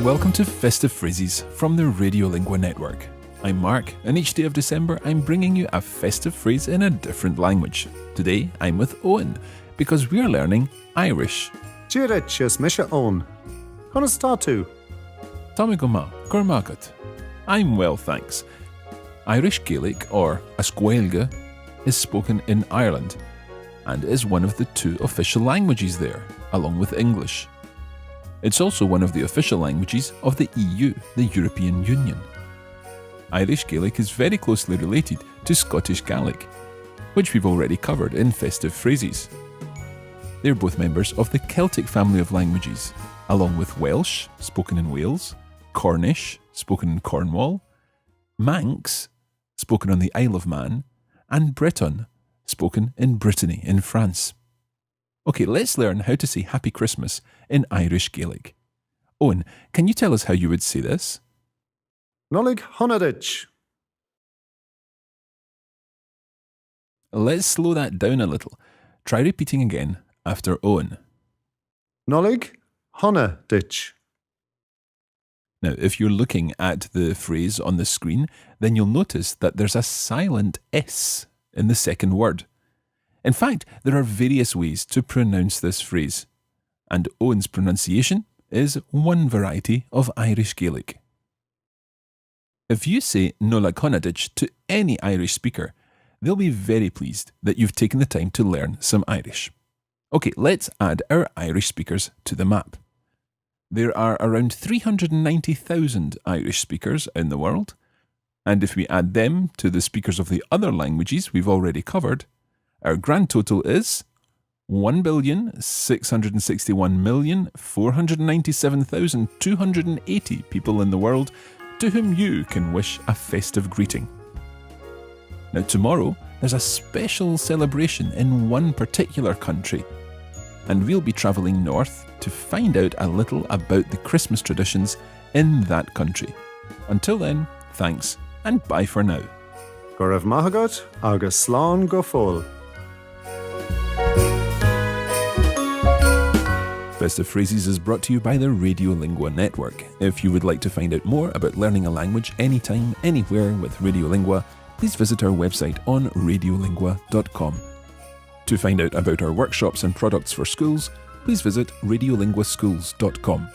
Welcome to Festive Phrases from the Radiolingua Network. I'm Mark, and each day of December I'm bringing you a festive phrase in a different language. Today I'm with Owen, because we're learning Irish. Díreachas misha Owen. Conas tatu. Tamigoma, agat. I'm well, thanks. Irish Gaelic, or Ascuelga, is spoken in Ireland and is one of the two official languages there, along with English. It's also one of the official languages of the EU, the European Union. Irish Gaelic is very closely related to Scottish Gaelic, which we've already covered in Festive Phrases. They're both members of the Celtic family of languages, along with Welsh, spoken in Wales, Cornish, spoken in Cornwall, Manx, spoken on the Isle of Man, and Breton, spoken in Brittany in France. Okay, let's learn how to say Happy Christmas in Irish Gaelic. Owen, can you tell us how you would say this? Nollaig honadich. Let's slow that down a little. Try repeating again after Owen. Nollaig honadich. Now, if you're looking at the phrase on the screen, then you'll notice that there's a silent S in the second word. In fact, there are various ways to pronounce this phrase, and Owen's pronunciation is one variety of Irish Gaelic. If you say Nollaig honadich to any Irish speaker, they'll be very pleased that you've taken the time to learn some Irish. Okay, let's add our Irish speakers to the map. There are around 390,000 Irish speakers in the world, and if we add them to the speakers of the other languages we've already covered, our grand total is 1,661,497,280 people in the world to whom you can wish a festive greeting. Now tomorrow, there's a special celebration in one particular country, and we'll be travelling north to find out a little about the Christmas traditions in that country. Until then, thanks and bye for now. Go raibh agat agus slán go fóill. Festive Phrases is brought to you by the Radiolingua Network. If you would like to find out more about learning a language anytime, anywhere with Radiolingua, please visit our website on radiolingua.com. To find out about our workshops and products for schools, please visit radiolinguaschools.com.